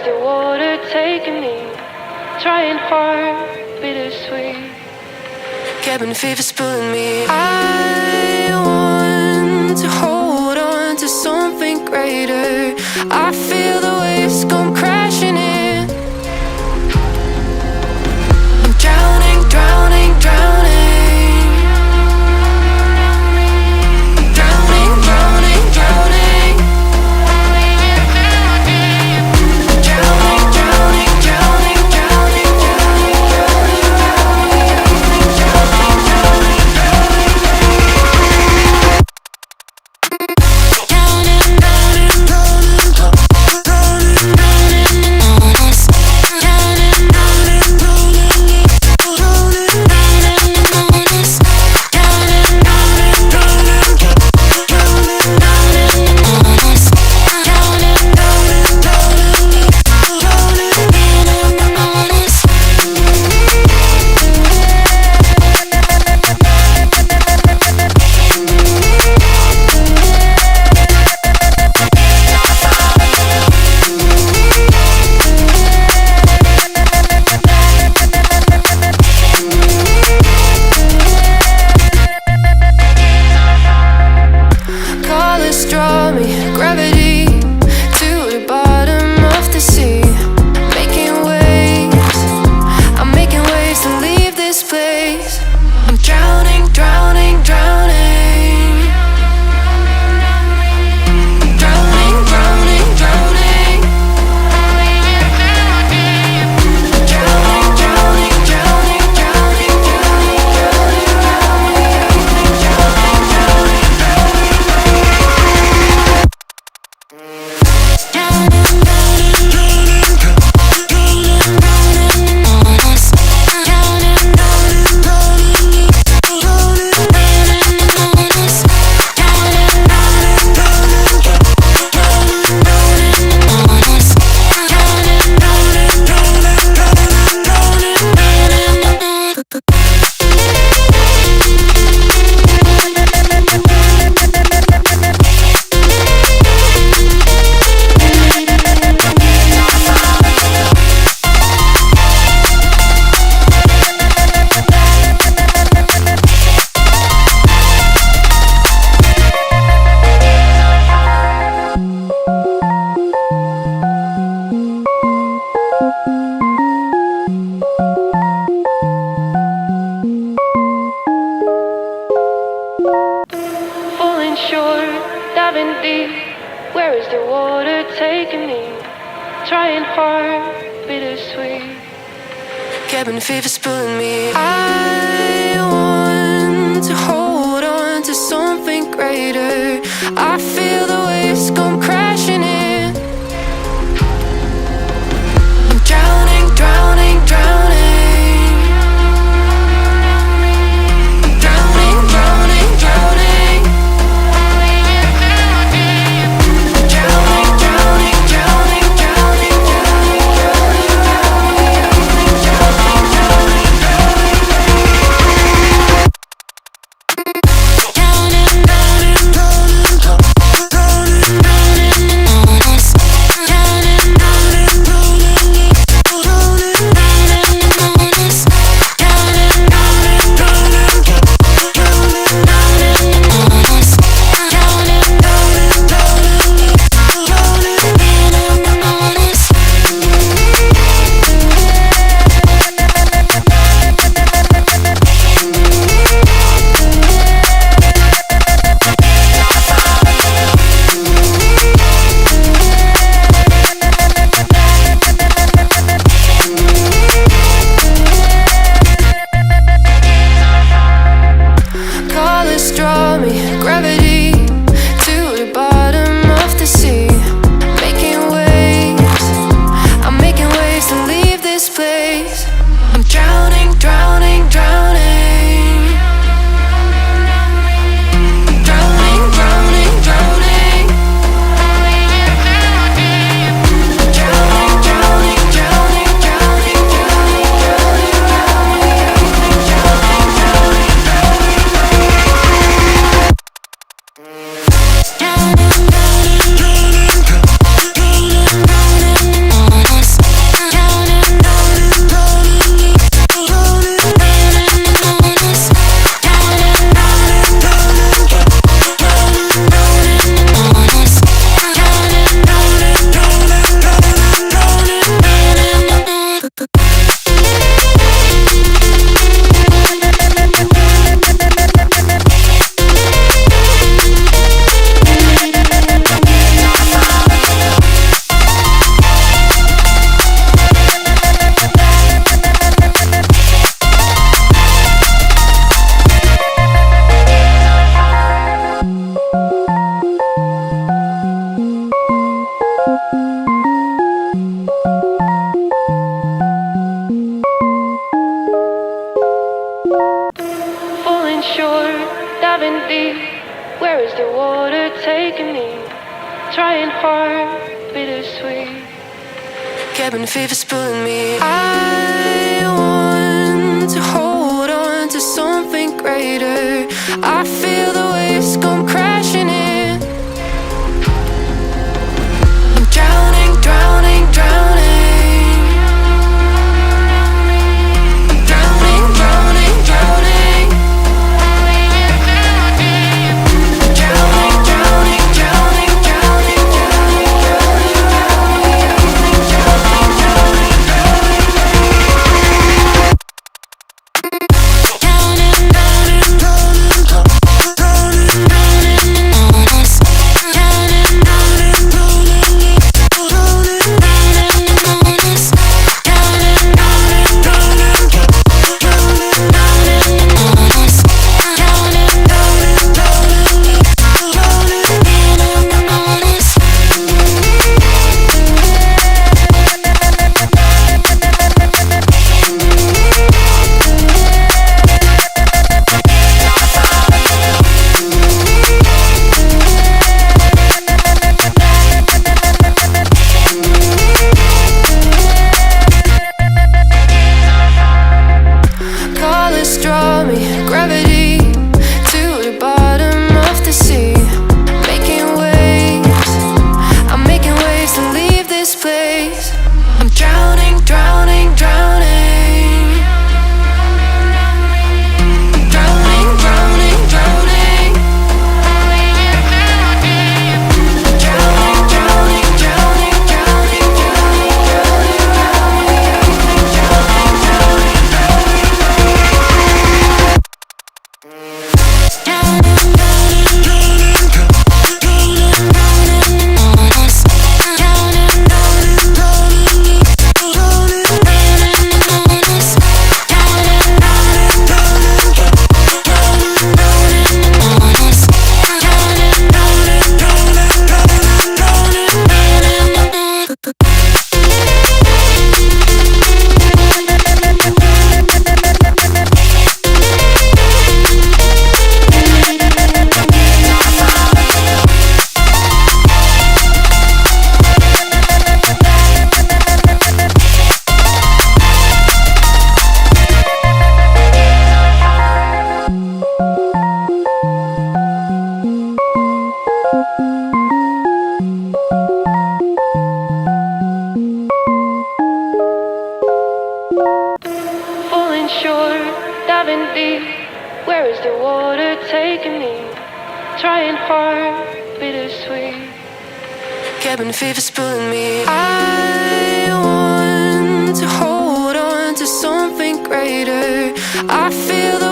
the water taking me? Trying hard, bittersweet. Cabin fever's pulling me. I want to hold on to something greater. I feel the waves come crashing in. I'm drowning, drowning, drowning. Drowning, drowning, drowning. Drowning, drowning, drowning, drowning, cabin fever's pulling me. I want to hold on to something greater. I feel the waves come crashing in. I'm drowning, drowning, drowning. Drowning, drowning, drowning. Drowning, drowning, drowning, drowning, drowning, drowning, drowning, drowning, drowning. diving deep. Where is the water taking me? Trying hard, bittersweet. Cabin fever's pulling me. I want to hold on to something greater. I feel the waves come crashing in. I'm drowning, drowning, drowning. Drowning, drowning, drowning. Drowning, drowning, drowning, drowning, drowning, falling short, diving deep. Where is the water taking me? Trying hard, bittersweet. Cabin fever's pulling me. I want to hold on to something greater. I feel the